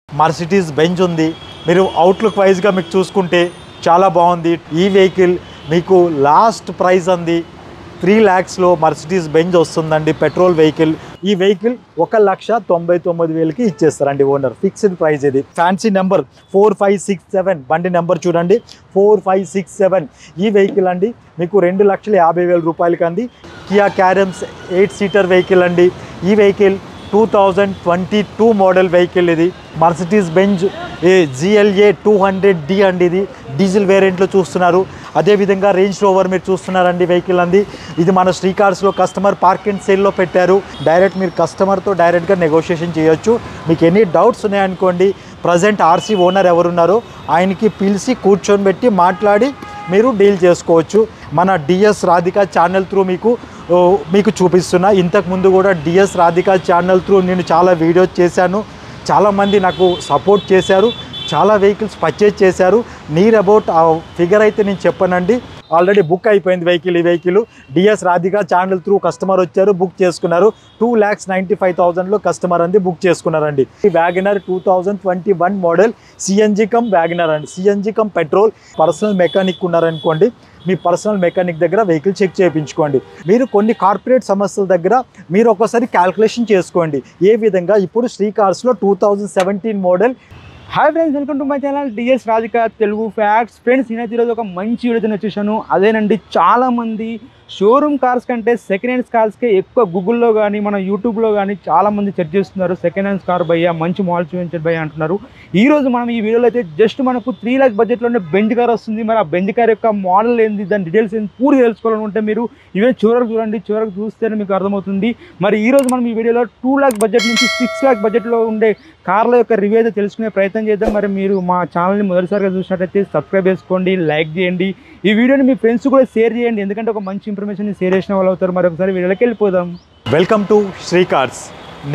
Mercedes Benz ఉంది. మీరు outlook వైజ్గా మీకు చూసుకుంటే చాలా బాగుంది. ఈ వెహికల్ మీకు లాస్ట్ ప్రైస్ అంది 3 lakhsలో మర్సిడీస్ బెంజ్ వస్తుందండి, పెట్రోల్ వెహికల్. ఈ వెహికల్ 1,99,000కి ఇచ్చేస్తారండి ఓనర్. ఫిక్స్డ్ ప్రైస్ ఇది. ఫ్యాన్సీ నెంబర్ 4567 బండి నెంబర్ చూడండి, 4567. ఈ వెహికల్ అండి మీకు 2,50,000 రూపాయలకి అంది. కియా క్యారమ్స్ 8 సీటర్ వెహికల్ అండి. ఈ వెహికల్ 2022 మోడల్ వెహికల్. ఇది మర్సిడీస్ బెంజ్ GLA 200D అండి. ఇది డీజిల్ వేరియంట్లో చూస్తున్నారు. అదేవిధంగా రేంజ్ రోవర్ మీరు చూస్తున్నారండి వెహికల్ అంది. ఇది మన శ్రీ కార్స్లో కస్టమర్ పార్క్ అండ్ సేల్లో పెట్టారు. డైరెక్ట్ మీరు కస్టమర్తో డైరెక్ట్గా నెగోషియేషన్ చేయొచ్చు. మీకు ఎనీ డౌట్స్ ఉన్నాయనుకోండి, ప్రజెంట్ RC ఓనర్ ఎవరున్నారో ఆయనకి పిలిచి కూర్చొని పెట్టి మాట్లాడి మీరు డీల్ చేసుకోవచ్చు. మన DS రాధిక ఛానల్ త్రూ మీకు చూపిస్తున్నా. ఇంతకుముందు కూడా DS రాధిక ఛానల్ త్రూ నేను చాలా వీడియోస్ చేశాను. చాలామంది నాకు సపోర్ట్ చేశారు, చాలా వెహికల్స్ పర్చేజ్ చేశారు. నీర్ అబౌట్ ఆ ఫిగర్ అయితే నేను చెప్పానండి. ఆల్రెడీ బుక్ అయిపోయింది వెహికల్. ఈ vehicle DS Radhika channel through customer వచ్చారు, బుక్ చేసుకున్నారు. 2,95,000లో కస్టమర్ అంది బుక్ చేసుకున్నారండి. ఈ WagonR 2021 model CNG cum WagonR అండి. CNG cum petrol. Personal mechanic ఉన్నారనుకోండి, మీ పర్సనల్ మెకానిక్ దగ్గర వెహికల్ చెక్ చేయించుకోండి. మీరు కొన్ని కార్పొరేట్ సంస్థల దగ్గర మీరు ఒకసారి క్యాల్కులేషన్ చేసుకోండి ఏ విధంగా. ఇప్పుడు శ్రీ కార్స్లో 2017 model. Hi friends, welcome to my channel DS Radhika Telugu facts. Friends, నేనైతే ఈరోజు ఒక మంచి వీడియోతో వచ్చేసాను. అదేనండి, చాలామంది షోరూమ్ కార్స్ కంటే సెకండ్ హ్యాండ్స్ కార్స్కే ఎక్కువ గూగుల్లో కానీ మన యూట్యూబ్లో కానీ చాలామంది సెర్చ్ చేస్తున్నారు. సెకండ్ హ్యాండ్స్ కార్ భయ్యా, మంచి మోడల్ చూపించండి భయ్యా అంటున్నారు. ఈరోజు మనం ఈ వీడియోలో అయితే జస్ట్ మనకు 3 lakh బడ్జెట్లోనే బెంజ్ కార్ వస్తుంది. మరి ఆ బెంజ్ కార్ యొక్క మోడల్ ఏంది, దాని డీటెయిల్స్ ఏంది పూర్తి తెలుసుకోవాలనుకుంటే మీరు ఈవెన్ చివరకు చూడండి. చివరకు చూస్తేనే మీకు అర్థమవుతుంది. మరి ఈరోజు మనం ఈ వీడియోలో 2 lakh బడ్జెట్ నుంచి 6 lakh బడ్జెట్లో ఉండే కార్ల యొక్క రివ్యూ అయితే తెలుసుకునే ప్రయత్నం చేద్దాం. మరి మీరు మా ఛానల్ని మొదటిసారిగా చూసినట్టయితే సబ్స్క్రైబ్ చేసుకోండి, లైక్ చేయండి, ఈ వీడియోని మీ ఫ్రెండ్స్ కూడా షేర్ చేయండి. ఎందుకంటే ఒక మంచి ఇన్ఫర్మేషన్ షేర్ చేసిన వాళ్ళు అవుతారు. మరి ఒకసారి వీడియోలోకి వెళ్ళిపోదాం. Welcome to Shri cars.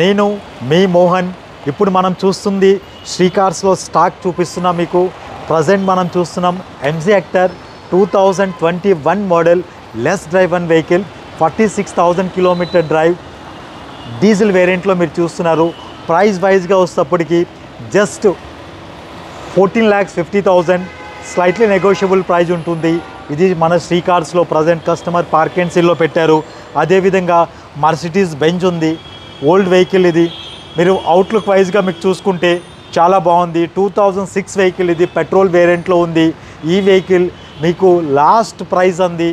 నేను మీ మోహన్. ఇప్పుడు మనం చూస్తుంది శ్రీ కార్స్లో స్టాక్ చూపిస్తున్నా మీకు. ప్రజెంట్ మనం చూస్తున్నాం MG Hector 2021 model less drive one vehicle, 46,000 kilometre drive, diesel వేరియంట్లో మీరు చూస్తున్నారు. ప్రైస్ వైజ్గా వస్తేప్పటికి జస్ట్ 14,50,000, స్లైట్లీ నెగోషియబుల్ ప్రైజ్ ఉంటుంది. ఇది మన శ్రీ కార్స్లో ప్రజెంట్ కస్టమర్ పార్క్ అండ్ సేల్లో పెట్టారు. అదేవిధంగా మర్సిడీస్ బెంజ్ ఉంది, ఓల్డ్ వెహికల్. ఇది మీరు అవుట్లుక్ వైజ్గా మీకు చూసుకుంటే చాలా బాగుంది. 2006 వెహికల్. ఇది పెట్రోల్ వేరియంట్లో ఉంది. ఈ వెహికల్ మీకు లాస్ట్ ప్రైస్ అంది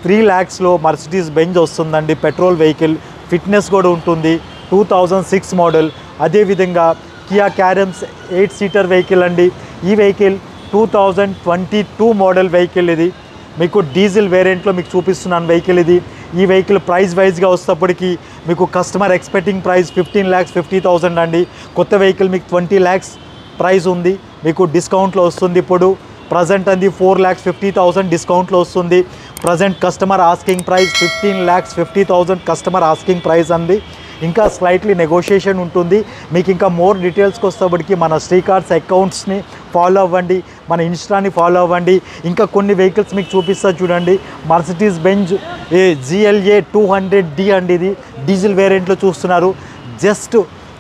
3 lakhsలో మర్సిడీస్ బెంజ్ వస్తుందండి, పెట్రోల్ వెహికల్. ఫిట్నెస్ కూడా ఉంటుంది. 2006 మోడల్. అదేవిధంగా కియా క్యారమ్స్ 8 సీటర్ వెహికల్ అండి. ఈ వెహికల్ 2022 మోడల్ వెహికల్. ఇది మీకు డీజిల్ వేరియంట్లో మీకు చూపిస్తున్నాను వెహికల్. ఇది ఈ వెహికల్ ప్రైస్ వైజ్గా వస్తేప్పటికి మీకు కస్టమర్ ఎక్స్పెక్టింగ్ ప్రైస్ 15,50,000 అండి. కొత్త వెహికల్ మీకు 20 lakhs ప్రైస్ ఉంది. మీకు డిస్కౌంట్లో వస్తుంది. ఇప్పుడు ప్రజెంట్ అంది 4,50,000 డిస్కౌంట్లో వస్తుంది. Present customer asking price 15,50,000 customer asking price అంది. ఇంకా స్లైట్లీ నెగోషియేషన్ ఉంటుంది. మీకు ఇంకా మోర్ డీటెయిల్స్కి వస్తేప్పటికి మన శ్రీ కార్స్ అకౌంట్స్ని ఫాలో అవ్వండి, మన ఇన్స్టాని ఫాలో అవ్వండి. ఇంకా కొన్ని వెహికల్స్ మీకు చూపిస్తా చూడండి. మర్సిడీస్ బెంజ్ GLA 200D అండి. ఇది డీజిల్ వేరియంట్లో చూస్తున్నారు. జస్ట్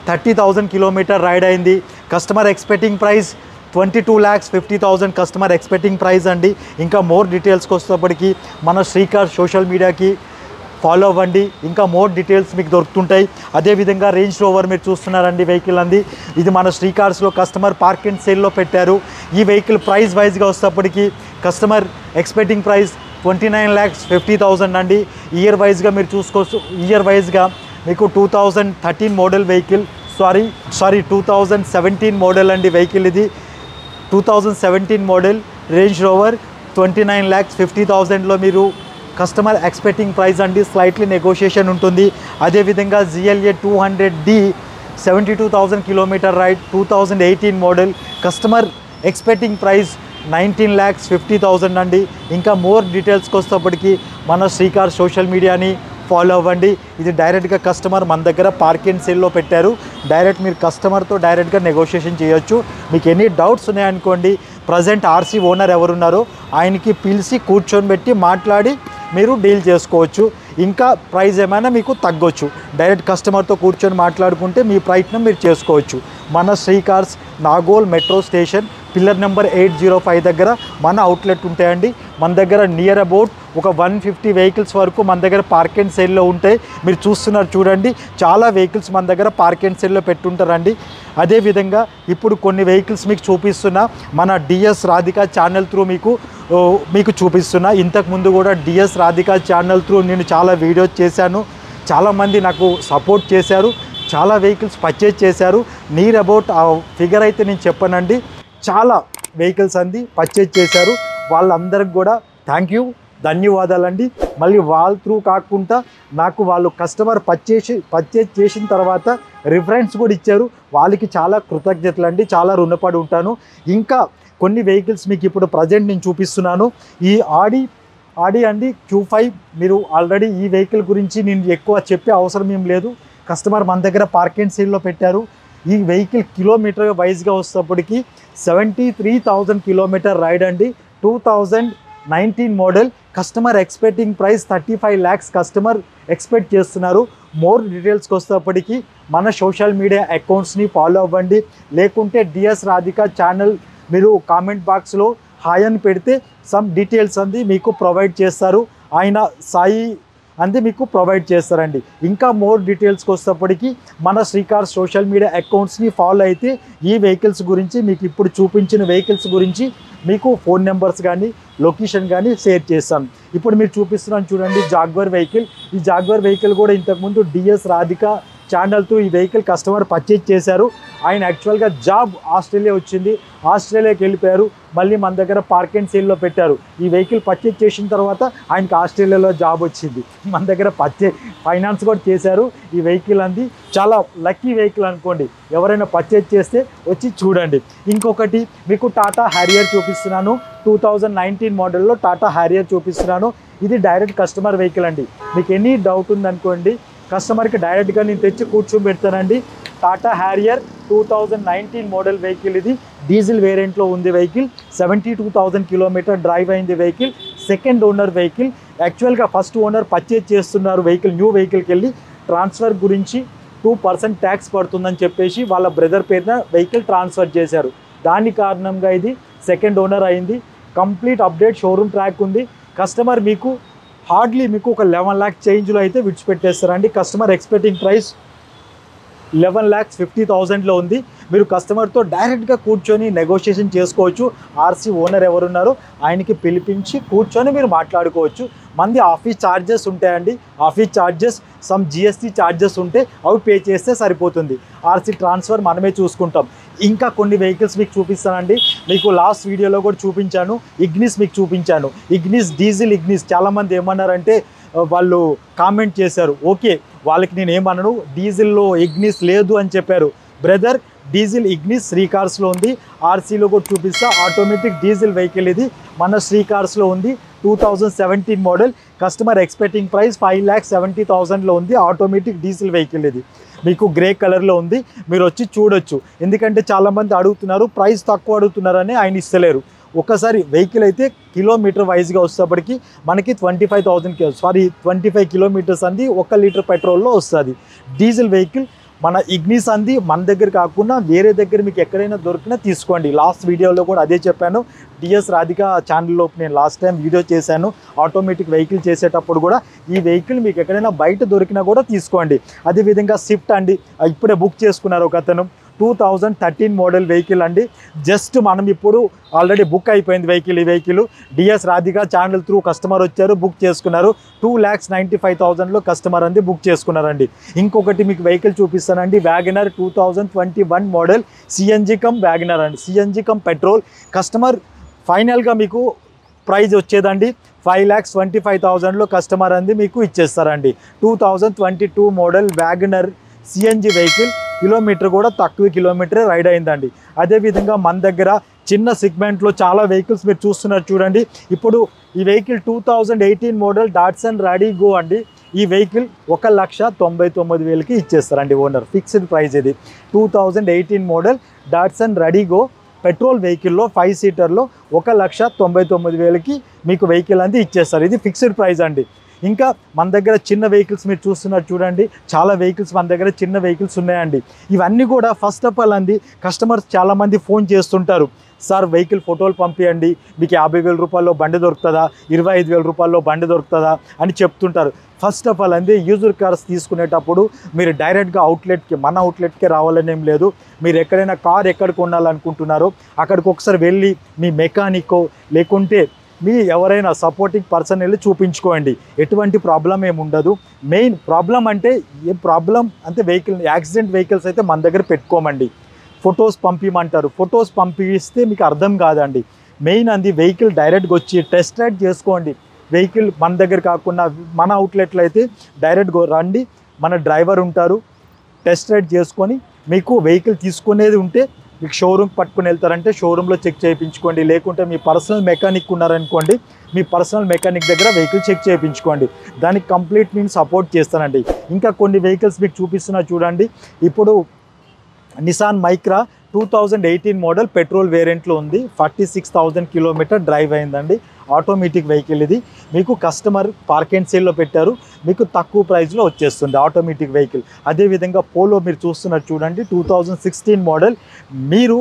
30,000 కిలోమీటర్ రైడ్ అయింది. Customer expecting price 22,50,000 customer expecting price అండి. ఇంకా మోర్ డీటెయిల్స్కి వస్తేప్పటికి మన శ్రీ కార్స్ సోషల్ మీడియాకి ఫాలో అవ్వండి, ఇంకా మోర్ డీటెయిల్స్ మీకు దొరుకుతుంటాయి. అదేవిధంగా రేంజ్ రోవర్ మీరు చూస్తున్నారండి వెహికల్ అంది. ఇది మన శ్రీ కార్స్లో కస్టమర్ పార్క్ అండ్ సేల్లో పెట్టారు. ఈ వెహికల్ ప్రైస్ వైజ్గా వస్తేప్పటికి కస్టమర్ ఎక్స్పెక్టింగ్ ప్రైస్ 29,50,000 అండి. ఇయర్ వైజ్గా మీరు చూసుకోవచ్చు. ఇయర్ వైజ్గా మీకు 2013 మోడల్ వెహికల్, సారీ 2017 మోడల్ అండి వెహికల్. ఇది 2017 మోడల్ రేంజ్ రోవర్ 29,50,000లో మీరు కస్టమర్ ఎక్స్పెక్టింగ్ ప్రైస్ అండి. స్లైట్లీ నెగోషియేషన్ ఉంటుంది. అదేవిధంగా GLA 200D 72,000 kilometre ride, 2018 model, customer expecting price 19,50,000 అండి. ఇంకా మోర్ డీటెయిల్స్కి వస్తేప్పటికి మన శ్రీ కార్స్ సోషల్ మీడియాని ఫాలో అవ్వండి. ఇది డైరెక్ట్గా కస్టమర్ మన దగ్గర పార్క్ అండ్ సేల్లో పెట్టారు. డైరెక్ట్ మీరు కస్టమర్తో డైరెక్ట్గా నెగోషియేషన్ చేయొచ్చు. మీకు ఎనీ డౌట్స్ ఉన్నాయనుకోండి, ప్రజెంట్ RC ఓనర్ ఎవరున్నారో ఆయనకి పిలిచి కూర్చొని పెట్టి మాట్లాడి మీరు డీల్ చేసుకోవచ్చు. ఇంకా ప్రైస్ ఏమైనా మీకు తగ్గొచ్చు. డైరెక్ట్ కస్టమర్తో కూర్చొని మాట్లాడుకుంటే మీ ప్రయత్నం మీరు చేసుకోవచ్చు. మన Shri cars Nagole metro station pillar number 805 దగ్గర మన అవుట్లెట్ ఉంటాయండి. మన దగ్గర నియర్ అబౌట్ ఒక 150 వెహికల్స్ వరకు మన దగ్గర పార్క్ అండ్ సేల్లో ఉంటాయి. మీరు చూస్తున్నారు చూడండి, చాలా వెహికల్స్ మన దగ్గర పార్క్ అండ్ సేల్లో పెట్టుంటారండి. అదేవిధంగా ఇప్పుడు కొన్ని వెహికల్స్ మీకు చూపిస్తున్నా, మన డిఎస్ రాధిక ఛానల్ త్రూ మీకు చూపిస్తున్నా. ఇంతకుముందు కూడా డిఎస్ రాధిక ఛానల్ త్రూ నేను చాలా వీడియోస్ చేశాను. చాలామంది నాకు సపోర్ట్ చేశారు, చాలా వెహికల్స్ పర్చేజ్ చేశారు. నియర్ అబౌట్ ఆ ఫిగర్ అయితే నేను చెప్పనండి, చాలా వెహికల్స్ అంది పర్చేజ్ చేశారు. వాళ్ళందరికి కూడా థ్యాంక్ యూ, ధన్యవాదాలండి. మళ్ళీ వాళ్ళ త్రూ కాకుండా నాకు వాళ్ళు కస్టమర్ పర్చేజ్ చేసిన తర్వాత రిఫరెన్స్ కూడా ఇచ్చారు. వాళ్ళకి చాలా కృతజ్ఞతలు అండి, చాలా రుణపడి ఉంటాను. ఇంకా కొన్ని వెహికల్స్ మీకు ఇప్పుడు ప్రజెంట్ నేను చూపిస్తున్నాను. ఈ ఆడి అండి Q5. మీరు ఆల్రెడీ ఈ వెహికల్ గురించి నేను ఎక్కువ చెప్పే అవసరం ఏం లేదు. కస్టమర్ మన దగ్గర పార్క్ అండ్ సేల్లో పెట్టారు. ఈ వెహికల్ కిలోమీటర్ వైజ్గా వచ్చేటప్పటికి 73,000 కిలోమీటర్ రైడ్ అండి. 2019 model. Customer expecting price 35 lakhs customer expect చేస్తున్నారు. మోర్ డీటెయిల్స్కి వచ్చేటప్పటికి మన సోషల్ మీడియా అకౌంట్స్ని ఫాలో అవ్వండి. లేకుంటే డిఎస్ రాధిక ఛానల్ మీరు కామెంట్ బాక్స్లో హాయ్ అని పెడితే సమ్ డీటెయిల్స్ అంది మీకు ప్రొవైడ్ చేస్తారు. ఆయన సాయి అంది మీకు ప్రొవైడ్ చేస్తారండి. ఇంకా మోర్ డీటెయిల్స్కి వచ్చేటప్పటికి మన శ్రీ కార్స్ సోషల్ మీడియా అకౌంట్స్ని ఫాలో అయితే ఈ వెహికల్స్ గురించి, మీకు ఇప్పుడు చూపించిన వెహికల్స్ గురించి మీకు ఫోన్ నెంబర్స్ కానీ లొకేషన్ కానీ షేర్ చేస్తాను. ఇప్పుడు మీరు చూపిస్తున్నాను చూడండి జాగ్వర్ వెహికల్. ఈ జాగ్వర్ వెహికల్ కూడా ఇంతకుముందు డిఎస్ రాధిక ఛానల్తో ఈ వెహికల్ కస్టమర్ పర్చేజ్ చేశారు. ఆయన యాక్చువల్గా జాబ్ ఆస్ట్రేలియా వచ్చింది, ఆస్ట్రేలియాకి వెళ్ళిపోయారు. మళ్ళీ మన దగ్గర పార్క్ అండ్ సేల్లో పెట్టారు. ఈ వెహికల్ పర్చేజ్ చేసిన తర్వాత ఆయనకి ఆస్ట్రేలియాలో జాబ్ వచ్చింది. మన దగ్గర ఫైనాన్స్ కూడా చేశారు. ఈ వెహికల్ అంది చాలా లక్కీ వెహికల్ అనుకోండి. ఎవరైనా పర్చేజ్ చేస్తే వచ్చి చూడండి. ఇంకొకటి మీకు టాటా హ్యారియర్ చూపిస్తున్నాను. 2019 మోడల్లో టాటా హ్యారియర్ చూపిస్తున్నాను. ఇది డైరెక్ట్ కస్టమర్ వెహికల్ అండి. మీకు ఎనీ డౌట్ ఉందనుకోండి, కస్టమర్కి డైరెక్ట్గా నేను తెచ్చి కూర్చోబెడతానండి. Tata Harrier 2019 model vehicle. ఇది డీజిల్ వేరియంట్లో ఉంది వెహికల్. 72,000 కిలోమీటర్ డ్రైవ్ అయింది వెహికల్. Second owner vehicle. యాక్చువల్గా ఫస్ట్ ఓనర్ పర్చేజ్ చేస్తున్నారు వెహికల్. న్యూ వెహికల్కి వెళ్ళి ట్రాన్స్ఫర్ గురించి 2% ట్యాక్స్ పడుతుందని చెప్పేసి వాళ్ళ బ్రదర్ పేరున వెహికల్ ట్రాన్స్ఫర్ చేశారు. దాని కారణంగా ఇది సెకండ్ ఓనర్ అయింది. కంప్లీట్ అప్డేట్ షోరూమ్ ట్రాక్ ఉంది. కస్టమర్ మీకు హార్డ్లీ మీకు ఒక 11 lakh చేంజ్లో అయితే విడిచిపెట్టేస్తారండి. కస్టమర్ ఎక్స్పెక్టింగ్ ప్రైస్ 11,50,000లో ఉంది. మీరు కస్టమర్తో డైరెక్ట్గా కూర్చొని నెగోషియేషన్ చేసుకోవచ్చు. ఆర్సీ ఓనర్ ఎవరున్నారో ఆయనకి పిలిపించి కూర్చొని మీరు మాట్లాడుకోవచ్చు. మంది ఆఫీస్ ఛార్జెస్ ఉంటాయండి. Office charges, some GST charges ఉంటే అవి పే చేస్తే సరిపోతుంది. ఆర్సీ ట్రాన్స్ఫర్ మనమే చూసుకుంటాం. ఇంకా కొన్ని వెహికల్స్ మీకు చూపిస్తానండి. మీకు లాస్ట్ వీడియోలో కూడా చూపించాను. ఇగ్నిస్ మీకు చూపించాను. Ignis diesel Ignis. చాలామంది ఏమన్నారంటే వాళ్ళు కామెంట్ చేశారు. ఓకే, వాళ్ళకి నేను ఏమన్నాను, డీజిల్లో ఇగ్నిస్ లేదు అని చెప్పారు. బ్రదర్, డీజిల్ ఇగ్నిస్ శ్రీ కార్స్లో ఉంది. ఆర్సీలో కూడా చూపిస్తా. ఆటోమేటిక్ డీజిల్ వెహికల్ ఇది మన శ్రీ కార్స్లో ఉంది. 2017 మోడల్. కస్టమర్ ఎక్స్పెక్టింగ్ ప్రైస్ 5,70,000లో ఉంది. ఆటోమేటిక్ డీజిల్ వెహికల్ ఇది. మీకు గ్రే కలర్లో ఉంది. మీరు వచ్చి చూడొచ్చు. ఎందుకంటే చాలామంది అడుగుతున్నారు, ప్రైస్ తక్కువ అడుగుతున్నారని ఆయన ఇస్తలేరు. ఒకసారి వెహికల్ అయితే కిలోమీటర్ వైజ్గా వచ్చేటప్పటికి మనకి 25 కిలోమీటర్స్ అంది 1 లీటర్ పెట్రోల్లో వస్తుంది. డీజిల్ వెహికల్ మన ఇగ్నిస్ అంది మన దగ్గర కాకుండా వేరే దగ్గర మీకు ఎక్కడైనా దొరికినా తీసుకోండి. లాస్ట్ వీడియోలో కూడా అదే చెప్పాను. డిఎస్ రాధిక ఛానల్లో నేను లాస్ట్ టైం వీడియో చేశాను. ఆటోమేటిక్ వెహికల్ చేసేటప్పుడు కూడా ఈ వెహికల్ మీకు ఎక్కడైనా బయట దొరికినా కూడా తీసుకోండి. అదేవిధంగా స్విఫ్ట్ అండి, ఇప్పుడే బుక్ చేసుకున్నారు ఒక అతను. 2013 మోడల్ వెహికల్ అండి. జస్ట్ మనం ఇప్పుడు ఆల్రెడీ బుక్ అయిపోయింది వెహికల్. ఈ vehicle DS Radhika channel through customer వచ్చారు, బుక్ చేసుకున్నారు. 2,95,000లో కస్టమర్ అంది బుక్ చేసుకున్నారండి. ఇంకొకటి మీకు వెహికల్ చూపిస్తానండి. WagonR 2021 model CNG cum WagonR అండి. CNG cum petrol. కస్టమర్ ఫైనల్గా మీకు ప్రైజ్ వచ్చేదండి 5,25,000లో కస్టమర్ అంది మీకు ఇచ్చేస్తారండి. 2022 model WagonR CNG vehicle. Kilometre కూడా తక్కువ కిలోమీటరే రైడ్ అయిందండి. అదేవిధంగా మన దగ్గర చిన్న సెగ్మెంట్లో చాలా వెహికల్స్ మీరు చూస్తున్నారు చూడండి. ఇప్పుడు ఈ వెహికల్ 2018 మోడల్ డాట్సన్ రాడిగో అండి. ఈ వెహికల్ 1,99,000కి ఇచ్చేస్తారండి ఓనర్. ఫిక్స్డ్ ప్రైస్ ఇది. 2018 మోడల్ డాట్సన్ రాడిగో పెట్రోల్ వెహికల్లో 5 సీటర్లో 1,99,000కి మీకు వెహికల్ అంది ఇచ్చేస్తారు. ఇది ఫిక్స్డ్ ప్రైస్ అండి. ఇంకా మన దగ్గర చిన్న వెహికల్స్ మీరు చూస్తున్నారు చూడండి, చాలా వెహికల్స్ మన దగ్గర చిన్న వెహికల్స్ ఉన్నాయండి. ఇవన్నీ కూడా ఫస్ట్ ఆఫ్ ఆల్ అండి కస్టమర్స్ చాలామంది ఫోన్ చేస్తుంటారు, సార్ వెహికల్ ఫోటోలు పంపించండి, మీకు 50,000 రూపాయల్లో బండి దొరుకుతుందా, 25,000 రూపాయల్లో బండి దొరుకుతుందా అని చెప్తుంటారు. ఫస్ట్ ఆఫ్ ఆల్ అండి యూజర్ కార్స్ తీసుకునేటప్పుడు మీరు డైరెక్ట్గా అవుట్లెట్కి, మన అవుట్లెట్కే రావాలని ఏం లేదు. మీరు ఎక్కడైనా కార్ ఎక్కడ కొనాలనుకుంటున్నారో అక్కడికి ఒకసారి వెళ్ళి మీ మెకానికో లేకుంటే మీ ఎవరైనా సపోర్టింగ్ పర్సన్ వెళ్ళి చూపించుకోండి, ఎటువంటి ప్రాబ్లం ఏమి ఉండదు. మెయిన్ ప్రాబ్లం అంటే ఏ ప్రాబ్లం అంటే వెహికల్ యాక్సిడెంట్ వెహికల్స్ అయితే మన దగ్గర పెట్టుకోమండి. ఫొటోస్ పంపించమంటారు, ఫొటోస్ పంపిస్తే మీకు అర్థం కాదండి. మెయిన్ అంది వెహికల్ డైరెక్ట్గా వచ్చి టెస్ట్ రైడ్ చేసుకోండి. వెహికల్ మన దగ్గర కాకుండా మన అవుట్లెట్లో అయితే డైరెక్ట్గా రండి, మన డ్రైవర్ ఉంటారు, టెస్ట్ రైడ్ చేసుకొని మీకు వెహికల్ తీసుకునేది ఉంటే మీకు షోరూమ్ పట్టుకుని వెళ్తారంటే షోరూంలో చెక్ చేయించుకోండి, లేకుంటే మీ పర్సనల్ మెకానిక్ ఉన్నారనుకోండి మీ పర్సనల్ మెకానిక్ దగ్గర వెహికల్ చెక్ చేయించుకోండి, దానికి కంప్లీట్ నేను సపోర్ట్ చేస్తానండి. ఇంకా కొన్ని వెహికల్స్ మీకు చూపిస్తున్నా చూడండి. ఇప్పుడు నిసాన్ మైక్రా 2018 మోడల్ పెట్రోల్ వేరియంట్లో ఉంది, 46,000 కిలోమీటర్ డ్రైవ్ అయిందండి. ఆటోమేటిక్ వెహికల్ ఇది, మీకు కస్టమర్ పార్క్ అండ్ సేల్లో పెట్టారు, మీకు తక్కువ ప్రైస్లో వచ్చేస్తుంది ఆటోమేటిక్ వెహికల్. అదేవిధంగా పోలో మీరు చూస్తున్నారు చూడండి, 2016 మోడల్. మీరు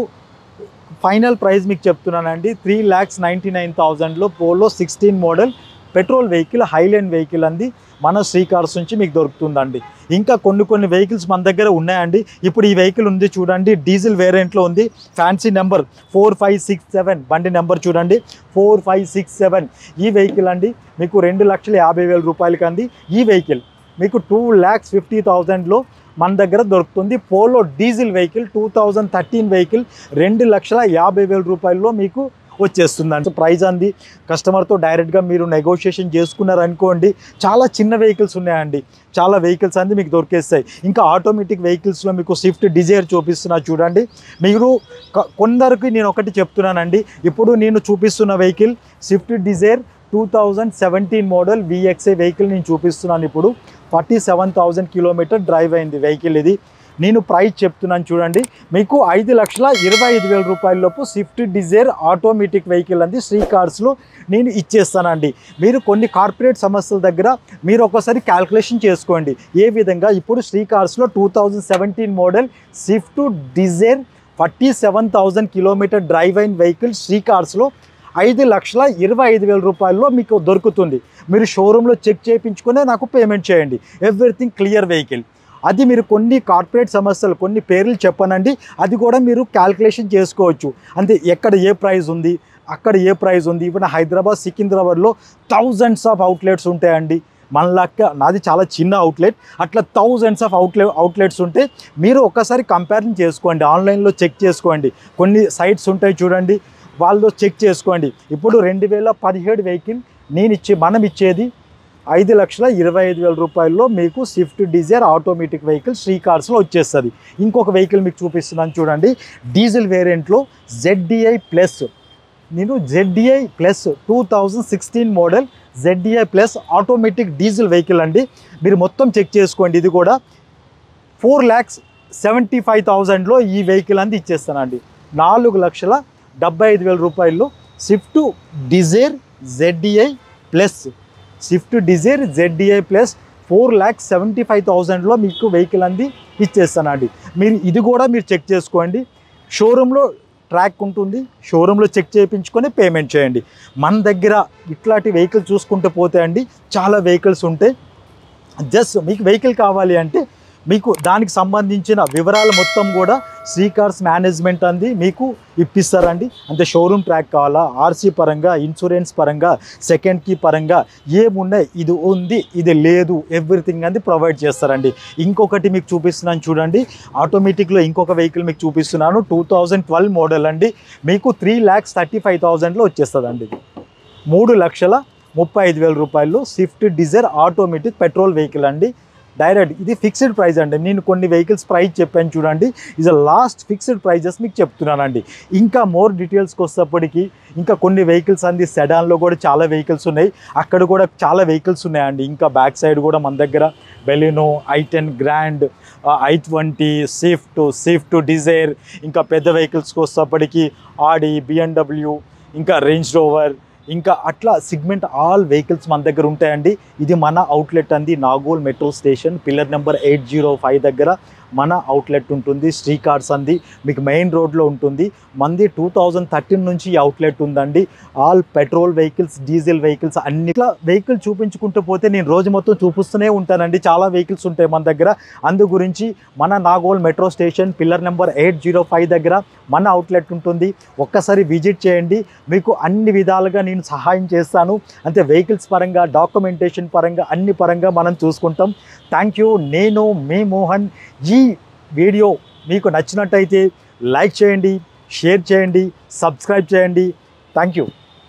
ఫైనల్ ప్రైస్ మీకు చెప్తున్నానండి 3,99,000లో Polo 16 model petrol vehicle, Highline vehicle అంది మన శ్రీ కార్స్ నుంచి మీకు దొరుకుతుందండి. ఇంకా కొన్ని వెహికల్స్ మన దగ్గర ఉన్నాయండి. ఇప్పుడు ఈ వెహికల్ ఉంది చూడండి, డీజిల్ వేరియంట్లో ఉంది, ఫ్యాన్సీ నెంబర్ 4567 బండి నెంబర్ చూడండి 4567. ఈ వెహికల్ అండి మీకు 2,50,000 రూపాయలకి అంది. ఈ వెహికల్ మీకు 2,50,000లో మన దగ్గర దొరుకుతుంది. పోలో డీజిల్ వెహికల్ 2013 వెహికల్ 2,50,000 రూపాయల్లో మీకు వచ్చేస్తుందండి. ప్రైస్ అంది కస్టమర్తో డైరెక్ట్గా మీరు నెగోషియేషన్ చేసుకున్నారనుకోండి, చాలా చిన్న వెహికల్స్ ఉన్నాయండి, చాలా వెహికల్స్ అంది మీకు దొరికేస్తాయి. ఇంకా ఆటోమేటిక్ వెహికల్స్లో మీకు స్విఫ్ట్ డిజైర్ చూపిస్తున్నా చూడండి. మీరు కొందరికి నేను ఒకటి చెప్తున్నానండి, ఇప్పుడు నేను చూపిస్తున్న vehicle Swift Dzire 2017 model VXA vehicle నేను చూపిస్తున్నాను. ఇప్పుడు 47,000 కిలోమీటర్ డ్రైవ్ అయింది వెహికల్ ఇది. నేను ప్రైస్ చెప్తున్నాను చూడండి, మీకు 5,25,000 రూపాయలలోపు స్విఫ్ట్ డిజైర్ ఆటోమేటిక్ వెహికల్ అంది శ్రీ కార్స్లో నేను ఇచ్చేస్తానండి. మీరు కొన్ని కార్పొరేట్ సంస్థల దగ్గర మీరు ఒకసారి క్యాల్కులేషన్ చేసుకోండి ఏ విధంగా. ఇప్పుడు శ్రీ కార్స్లో 2017 model Swift Dzire 47,000 kilometre drive అయిన వెహికల్ శ్రీ కార్స్లో 5,25,000 రూపాయల్లో మీకు దొరుకుతుంది. మీరు షోరూంలో చెక్ చేయించుకునే నాకు పేమెంట్ చేయండి, ఎవ్రీథింగ్ క్లియర్ వెహికల్. అది మీరు కొన్ని కార్పొరేట్ సంస్థలు కొన్ని పేర్లు చెప్పనండి, అది కూడా మీరు క్యాల్కులేషన్ చేసుకోవచ్చు. అంటే ఎక్కడ ఏ ప్రైస్ ఉంది, అక్కడ ఏ ప్రైస్ ఉంది. ఇప్పుడు హైదరాబాద్ సికింద్రాబాద్లో థౌజండ్స్ ఆఫ్ అవుట్లెట్స్ ఉంటాయండి. మనలాక్క నాది చాలా చిన్న అవుట్లెట్, అట్లా థౌజండ్స్ ఆఫ్ అవుట్లెట్స్ ఉంటే మీరు ఒక్కసారి కంపారిజన్ చేసుకోండి, ఆన్లైన్లో చెక్ చేసుకోండి. కొన్ని సైట్స్ ఉంటాయి చూడండి, వాళ్ళు చెక్ చేసుకోండి. ఇప్పుడు 2017 వెహికల్ మనం ఇచ్చేది 5,25,000 రూపాయల్లో మీకు Swift Dzire automatic vehicle Sri కార్స్లో వచ్చేస్తుంది. ఇంకొక వెహికల్ మీకు చూపిస్తున్నాను చూడండి, డీజిల్ వేరియంట్లో ZDI ప్లస్. నేను ZDI plus 2016 model ZDI plus automatic diesel vehicle అండి. మీరు మొత్తం చెక్ చేసుకోండి. ఇది కూడా 4,75,000లో ఈ వెహికల్ అంది ఇచ్చేస్తానండి. 4,75,000 రూపాయల్లో Swift Dzire ZDI plus, Swift Dzire ZDI plus 4,75,000లో మీకు వెహికల్ అంది ఇచ్చేస్తానండి. మీరు ఇది కూడా మీరు చెక్ చేసుకోండి. షోరూంలో ట్రాక్ ఉంటుంది, షోరూంలో చెక్ చేయించుకొని పేమెంట్ చేయండి. మన దగ్గర ఇట్లాంటి వెహికల్ చూసుకుంటూ పోతే అండి చాలా వెహికల్స్ ఉంటాయి. జస్ట్ మీకు వెహికల్ కావాలి అంటే మీకు దానికి సంబంధించిన వివరాలు మొత్తం కూడా శ్రీ కార్స్ మేనేజ్మెంట్ అంది మీకు ఇప్పిస్తారండి. అంటే షోరూమ్ ట్రాక్ కావాలా, RC పరంగా, ఇన్సూరెన్స్ పరంగా, సెకండ్ కీ పరంగా ఏమున్నాయి, ఇది ఉంది ఇది లేదు, ఎవ్రీథింగ్ అంది ప్రొవైడ్ చేస్తారండి. ఇంకొకటి మీకు చూపిస్తున్నాను చూడండి, ఆటోమేటిక్లో ఇంకొక వెహికల్ మీకు చూపిస్తున్నాను. 2012 మోడల్ అండి, మీకు 3,35,000లో వచ్చేస్తుందండి. 3,35,000 రూపాయల్లో Swift Dzire automatic petrol vehicle అండి. డైరెక్ట్ ఇది ఫిక్స్డ్ ప్రైస్ అండి. నేను కొన్ని వెహికల్స్ ప్రైస్ చెప్పాను చూడండి, ఇది లాస్ట్ ఫిక్స్డ్ ప్రైజెస్ మీకు చెప్తున్నానండి. ఇంకా మోర్ డీటెయిల్స్కి వస్తేప్పటికి ఇంకా కొన్ని వెహికల్స్ అంది సెడాన్లో కూడా చాలా వెహికల్స్ ఉన్నాయి, అక్కడ కూడా చాలా వెహికల్స్ ఉన్నాయండి. ఇంకా బ్యాక్ సైడ్ కూడా మన దగ్గర Baleno, i10 grand, i20, Swift Dzire, ఇంకా పెద్ద వెహికల్స్కి వస్తేప్పటికి ఆడి, BMW, ఇంకా రేంజ్ రోవర్, ఇంకా అట్లా సిగ్మెంట్ ఆల్ వెహికల్స్ మన దగ్గర ఉంటాయండి. ఇది మన అవుట్లెట్ అండి, Nagole metro station pillar number 805 దగ్గర మన అవుట్లెట్ ఉంటుంది. శ్రీ కార్స్ అంది మీకు మెయిన్ రోడ్లో ఉంటుంది. మంది 2013 నుంచి ఈ అవుట్లెట్ ఉందండి. All petrol vehicles, diesel vehicles అన్నిట్లా వెహికల్ చూపించుకుంటూ పోతే నేను రోజు మొత్తం చూపిస్తూనే ఉంటానండి. చాలా వెహికల్స్ ఉంటాయి మన దగ్గర. అందు గురించి మన Nagole metro station pillar number 805 దగ్గర మన అవుట్లెట్ ఉంటుంది. ఒక్కసారి విజిట్ చేయండి, మీకు అన్ని విధాలుగా నేను సహాయం చేస్తాను. అంటే వెహికల్స్ పరంగా, డాక్యుమెంటేషన్ పరంగా, అన్ని పరంగా మనం చూసుకుంటాం. Thank you. నేను మీ మోహన్. ఈ వీడియో మీకు నచ్చినట్టయితే లైక్ చేయండి, షేర్ చేయండి, సబ్స్క్రైబ్ చేయండి. Thank you.